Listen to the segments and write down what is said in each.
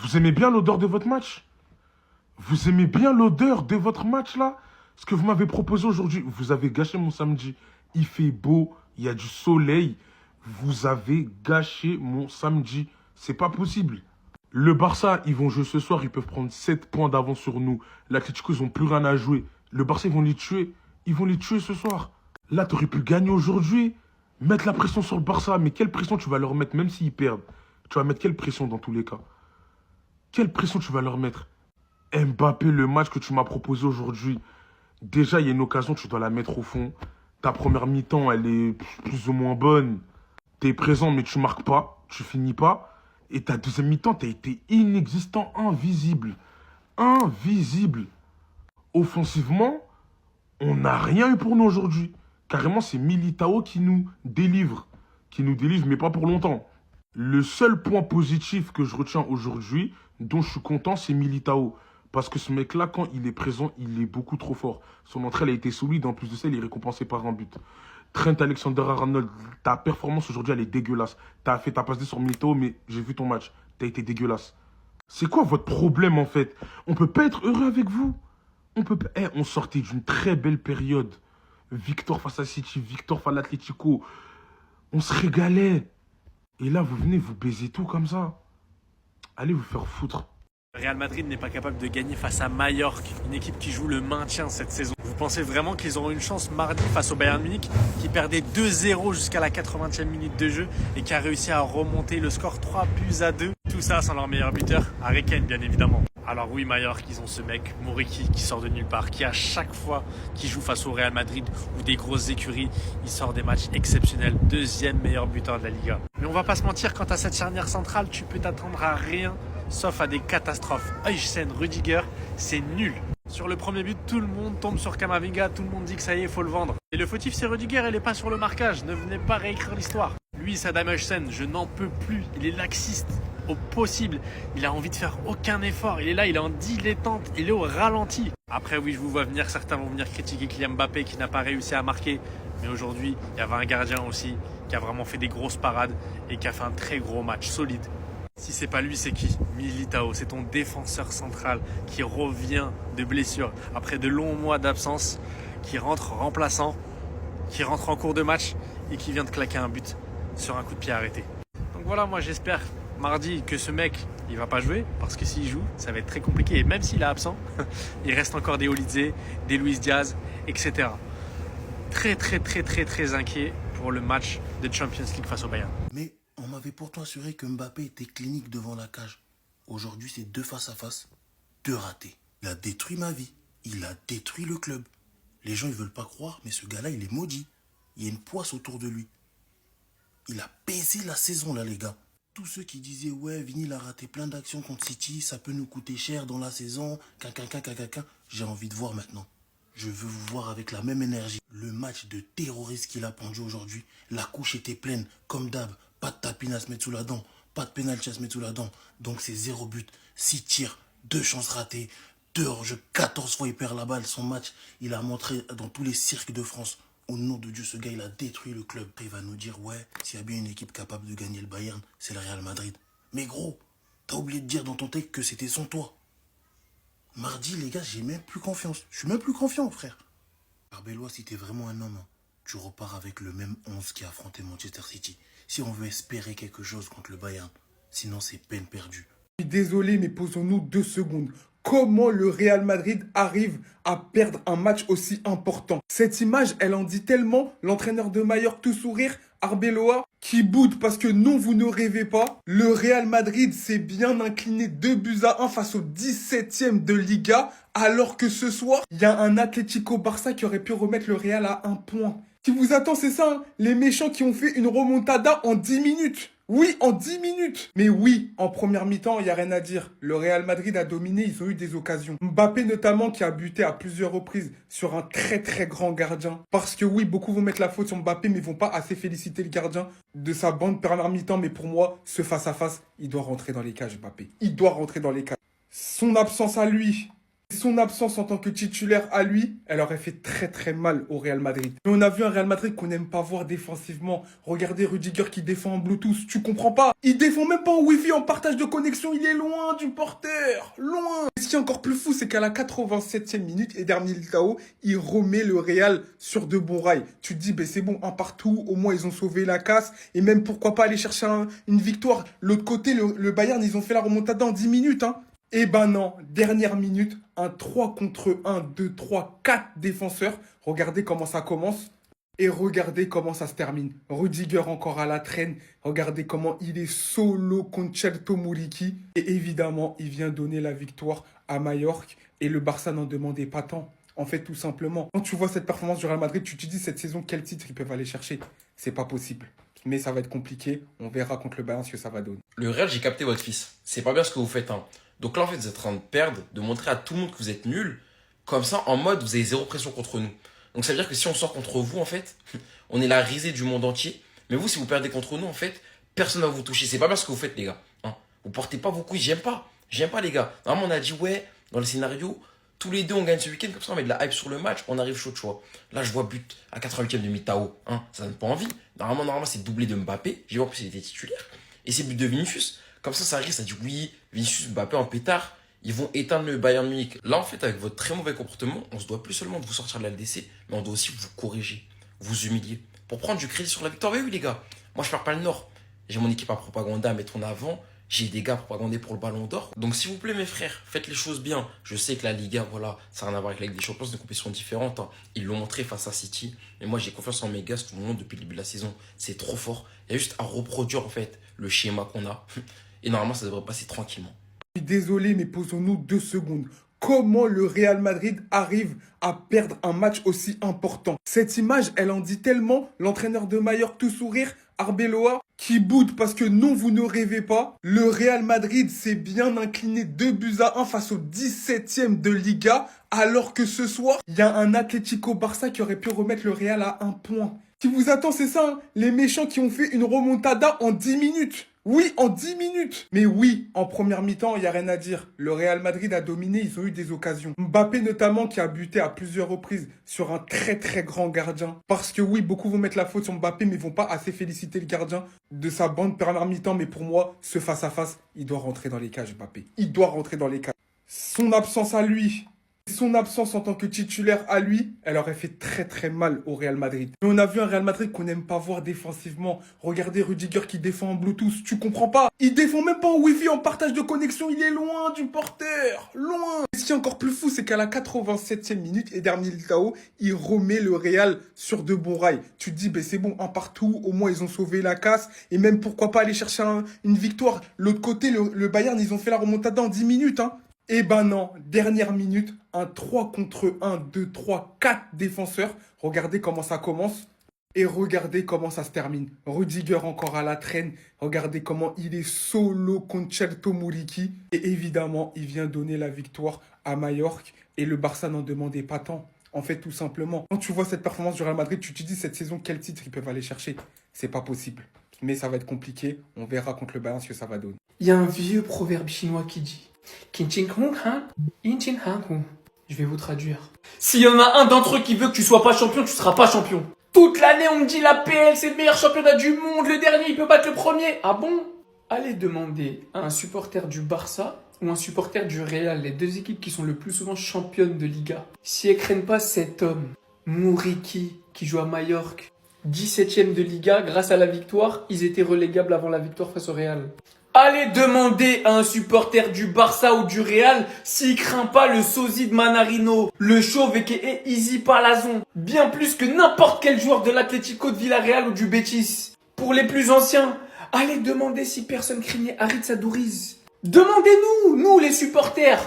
Vous aimez bien l'odeur de votre match? Vous aimez bien l'odeur de votre match là? Ce que vous m'avez proposé aujourd'hui, vous avez gâché mon samedi. Il fait beau, il y a du soleil. Vous avez gâché mon samedi. C'est pas possible. Le Barça, ils vont jouer ce soir, ils peuvent prendre 7 points d'avance sur nous. L'Atlético, ils n'ont plus rien à jouer. Le Barça, ils vont les tuer. Ils vont les tuer ce soir. Là, tu aurais pu gagner aujourd'hui. Mettre la pression sur le Barça. Mais quelle pression tu vas leur mettre, même s'ils perdent? Tu vas mettre quelle pression dans tous les cas? Quelle pression tu vas leur mettre? Mbappé, le match que tu m'as proposé aujourd'hui, déjà, il y a une occasion, tu dois la mettre au fond. Ta première mi-temps, elle est plus ou moins bonne. Tu es présent, mais tu marques pas, tu finis pas. Et ta deuxième mi-temps, tu as été inexistant, invisible. Invisible. Offensivement, on n'a rien eu pour nous aujourd'hui. Carrément, c'est Militao qui nous délivre. Qui nous délivre, mais pas pour longtemps. Le seul point positif que je retiens aujourd'hui, dont je suis content, c'est Militao. Parce que ce mec-là, quand il est présent, il est beaucoup trop fort. Son entrée, elle a été solide. En plus de ça, il est récompensé par un but. Trent Alexander-Arnold, ta performance aujourd'hui, elle est dégueulasse. T'as fait ta passe D sur Militao, mais j'ai vu ton match. T'as été dégueulasse. C'est quoi votre problème, en fait? On peut pas être heureux avec vous. On peut pas... on sortait d'une très belle période. Victor face à City, Victor face à l'Atlético. On se régalait. Et là, vous venez, vous baisez tout comme ça. Allez vous faire foutre. Real Madrid n'est pas capable de gagner face à Mallorca, une équipe qui joue le maintien cette saison. Vous pensez vraiment qu'ils auront une chance mardi face au Bayern Munich, qui perdait 2-0 jusqu'à la 80e minute de jeu et qui a réussi à remonter le score 3-2? Tout ça sans leur meilleur buteur, Harry Kane bien évidemment. Alors oui, Mallorca, ils ont ce mec, Muriqi, qui sort de nulle part, qui à chaque fois qu'il joue face au Real Madrid ou des grosses écuries, il sort des matchs exceptionnels. Deuxième meilleur buteur de la Liga. Mais on va pas se mentir, quant à cette charnière centrale, tu peux t'attendre à rien, sauf à des catastrophes. Huysen, Rudiger, c'est nul. Sur le premier but, tout le monde tombe sur Camavinga, tout le monde dit que ça y est, il faut le vendre. Et le fautif, c'est Rudiger, il n'est pas sur le marquage, ne venez pas réécrire l'histoire. Lui, Saddam Hussein, je n'en peux plus, il est laxiste au possible. Il a envie de faire aucun effort, il est là, il est en dilettante, il est au ralenti. Après oui, je vous vois venir, certains vont venir critiquer Kylian Mbappé qui n'a pas réussi à marquer. Mais aujourd'hui, il y avait un gardien aussi qui a vraiment fait des grosses parades et qui a fait un très gros match solide. Si c'est pas lui, c'est qui? Militao, c'est ton défenseur central qui revient de blessure après de longs mois d'absence, qui rentre remplaçant, qui rentre en cours de match et qui vient de claquer un but sur un coup de pied arrêté. Donc voilà, moi j'espère mardi que ce mec, il va pas jouer, parce que s'il joue, ça va être très compliqué. Et même s'il est absent, il reste encore des Olydze, des Luis Diaz, etc. Très inquiet pour le match de Champions League face au Bayern. Mais on m'avait pourtant assuré que Mbappé était clinique devant la cage. Aujourd'hui, c'est 2 face à face, 2 ratés. Il a détruit ma vie. Il a détruit le club. Les gens, ils veulent pas croire, mais ce gars-là, il est maudit. Il y a une poisse autour de lui. Il a baisé la saison, là, les gars. Tous ceux qui disaient, ouais, Vini, il a raté plein d'actions contre City, ça peut nous coûter cher dans la saison, j'ai envie de voir maintenant. Je veux vous voir avec la même énergie. Le match de terroriste qu'il a pondu aujourd'hui, la couche était pleine, comme d'hab. Pas de tapine à se mettre sous la dent, pas de pénalty à se mettre sous la dent. Donc c'est 0 but, 6 tirs, 2 chances ratées, 2 hors-jeu, 14 fois il perd la balle. Son match, il a montré dans tous les cirques de France. Au nom de Dieu, ce gars, il a détruit le club. Il va nous dire, ouais, s'il y a bien une équipe capable de gagner le Bayern, c'est le Real Madrid. Mais gros, t'as oublié de dire dans ton texte que c'était sans toi. Mardi, les gars, j'ai même plus confiance. Je suis même plus confiant, frère. Arbeloa, si t'es vraiment un homme, tu repars avec le même 11 qui a affronté Manchester City. Si on veut espérer quelque chose contre le Bayern, sinon c'est peine perdue. Je suis désolé, mais posons-nous 2 secondes. Comment le Real Madrid arrive à perdre un match aussi important? Cette image, elle en dit tellement. L'entraîneur de Mallorca, tout sourire, Arbeloa, qui boude parce que non, vous ne rêvez pas. Le Real Madrid s'est bien incliné 2-1 face au 17e de Liga, alors que ce soir, il y a un Atlético Barça qui aurait pu remettre le Real à 1 point. Ce qui vous attend, c'est ça, hein, les méchants qui ont fait une remontada en 10 minutes. Oui, en 10 minutes. Mais oui, en première mi-temps, il n'y a rien à dire. Le Real Madrid a dominé, ils ont eu des occasions. Mbappé notamment qui a buté à plusieurs reprises sur un très grand gardien. Parce que oui, beaucoup vont mettre la faute sur Mbappé, mais ils vont pas assez féliciter le gardien de sa bande première mi-temps. Mais pour moi, ce face-à-face, il doit rentrer dans les cages, Mbappé. Il doit rentrer dans les cages. Son absence à lui, Son absence en tant que titulaire à lui, elle aurait fait très très mal au Real Madrid. Mais on a vu un Real Madrid qu'on n'aime pas voir défensivement. Regardez Rudiger qui défend en Bluetooth, tu comprends pas? Il défend même pas en Wi-Fi, en partage de connexion, il est loin du porteur, loin. Et ce qui est encore plus fou, c'est qu'à la 87e minute, Eder Militao, il remet le Real sur de bons rails. Tu te dis, ben c'est bon, un partout, au moins ils ont sauvé la casse, et même pourquoi pas aller chercher une victoire. L'autre côté, le Bayern, ils ont fait la remontada en 10 minutes, hein. Eh ben non, dernière minute, un 3 contre 1, 2, 3, 4 défenseurs. Regardez comment ça commence et regardez comment ça se termine. Rudiger encore à la traîne. Regardez comment il est solo contre Celto Muriqi. Et évidemment, il vient donner la victoire à Majorque et le Barça n'en demandait pas tant. En fait, tout simplement, quand tu vois cette performance du Real Madrid, tu te dis cette saison, quel titre ils peuvent aller chercher? C'est pas possible. Mais ça va être compliqué. On verra contre le Bayern ce que ça va donner. Le Real, j'ai capté votre fils. C'est pas bien ce que vous faites, hein. Donc là, en fait, vous êtes en train de perdre, de montrer à tout le monde que vous êtes nuls. Comme ça, en mode, vous avez zéro pression contre nous. Donc ça veut dire que si on sort contre vous, en fait, on est la risée du monde entier. Mais vous, si vous perdez contre nous, en fait, personne ne va vous toucher. C'est pas bien ce que vous faites, les gars. Hein. Vous portez pas vos couilles. J'aime pas. J'aime pas, les gars. Normalement, on a dit, ouais, dans le scénario, tous les deux, on gagne ce week-end. Comme ça, on met de la hype sur le match. On arrive chaud de choix. Là, je vois but à 88e de Militao. Hein. Ça donne pas envie. Normalement, c'est doublé de Mbappé. J'ai vu en plus, il était titulaire. Et c'est but de Vinicius. Comme ça arrive, ça dit oui, Vinicius, Mbappé en pétard. Ils vont éteindre le Bayern Munich. Là, en fait, avec votre très mauvais comportement, on se doit plus seulement de vous sortir de la LDC, mais on doit aussi vous corriger, vous humilier, pour prendre du crédit sur la victoire. Mais oui, les gars, moi, je perds pas le Nord. J'ai mon équipe à propaganda à mettre en avant. J'ai des gars propagandés pour le Ballon d'Or. Donc, s'il vous plaît, mes frères, faites les choses bien. Je sais que la Liga, voilà, ça n'a rien à voir avec la Ligue des Champions, c'est des compétitions différentes. Hein. Ils l'ont montré face à City. Mais moi, j'ai confiance en mes gars tout le monde depuis le début de la saison. C'est trop fort. Il y a juste à reproduire, en fait, le schéma qu'on a. Et normalement, ça devrait passer tranquillement. Je suis désolé, mais posons-nous 2 secondes. Comment le Real Madrid arrive à perdre un match aussi important? Cette image, elle en dit tellement. L'entraîneur de Majorque, tout sourire, Arbeloa, qui boude parce que non, vous ne rêvez pas. Le Real Madrid s'est bien incliné 2-1 face au 17e de Liga, alors que ce soir, il y a un Atlético Barça qui aurait pu remettre le Real à 1 point. Ce qui vous attend, c'est ça, hein, les méchants qui ont fait une remontada en 10 minutes. Oui, en 10 minutes. Mais oui, en première mi-temps, il n'y a rien à dire. Le Real Madrid a dominé, ils ont eu des occasions. Mbappé notamment qui a buté à plusieurs reprises sur un très très grand gardien. Parce que oui, beaucoup vont mettre la faute sur Mbappé, mais ils vont pas assez féliciter le gardien de sa bande première mi-temps. Mais pour moi, ce face-à-face, il doit rentrer dans les cages, Mbappé. Il doit rentrer dans les cages. Son absence à lui... Son absence en tant que titulaire à lui, elle aurait fait très très mal au Real Madrid. Mais on a vu un Real Madrid qu'on n'aime pas voir défensivement. Regardez Rudiger qui défend en Bluetooth, tu comprends pas? Il défend même pas en Wi-Fi, en partage de connexion, il est loin du porteur, loin. Et ce qui est encore plus fou, c'est qu'à la 87e minute, Eder Militao, il remet le Real sur de bons rails. Tu te dis, ben c'est bon, un partout, au moins ils ont sauvé la casse, et même pourquoi pas aller chercher une victoire. L'autre côté, le Bayern, ils ont fait la remontada en 10 minutes, hein. Eh ben non, dernière minute, un 3 contre 1, 2, 3, 4 défenseurs. Regardez comment ça commence et regardez comment ça se termine. Rudiger encore à la traîne. Regardez comment il est solo contre Celto Muriqi. Et évidemment, il vient donner la victoire à Majorque et le Barça n'en demandait pas tant. En fait, tout simplement, quand tu vois cette performance du Real Madrid, tu te dis cette saison, quel titre ils peuvent aller chercher? C'est pas possible. Mais ça va être compliqué. On verra contre le Bayern ce que ça va donner. Il y a un vieux proverbe chinois qui dit je vais vous traduire. S'il y en a un d'entre eux qui veut que tu sois pas champion, tu seras pas champion. Toute l'année, on me dit la PL, c'est le meilleur championnat du monde, le dernier, il peut battre le premier. Ah bon? Allez demander à un supporter du Barça ou un supporter du Real, les deux équipes qui sont le plus souvent championnes de Liga, si elles craignent pas cet homme, Muriqi, qui joue à Majorque, 17e de Liga, grâce à la victoire, ils étaient relégables avant la victoire face au Real. Allez demander à un supporter du Barça ou du Real s'il craint pas le sosie de Manarino, le chauve et qui est Easy Palazon, bien plus que n'importe quel joueur de l'Atlético de Villarreal ou du Betis. Pour les plus anciens, allez demander si personne craignait Harit Sadouriz. Demandez-nous, nous les supporters,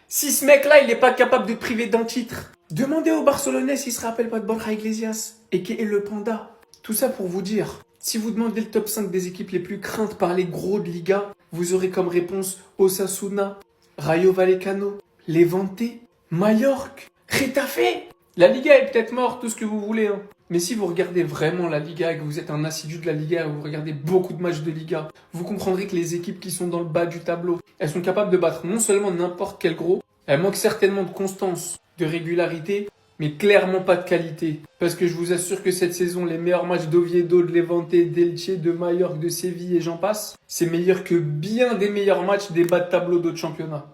si ce mec-là il n'est pas capable de te priver d'un titre. Demandez aux Barcelonais s'ils se rappellent pas de Borja Iglesias et qui est le Panda. Tout ça pour vous dire, si vous demandez le top 5 des équipes les plus craintes par les gros de Liga, vous aurez comme réponse Osasuna, Rayo Vallecano, Levante, Majorque, Getafe. La Liga est peut-être morte, tout ce que vous voulez, hein. Mais si vous regardez vraiment la Liga et que vous êtes un assidu de la Liga et que vous regardez beaucoup de matchs de Liga, vous comprendrez que les équipes qui sont dans le bas du tableau, elles sont capables de battre non seulement n'importe quel gros, Elle manque certainement de constance, de régularité, mais clairement pas de qualité. Parce que je vous assure que cette saison, les meilleurs matchs d'Oviedo, de Levante, d'Elche, de Majorque, de Séville et j'en passe, c'est meilleur que bien des meilleurs matchs des bas de tableau d'autres championnats.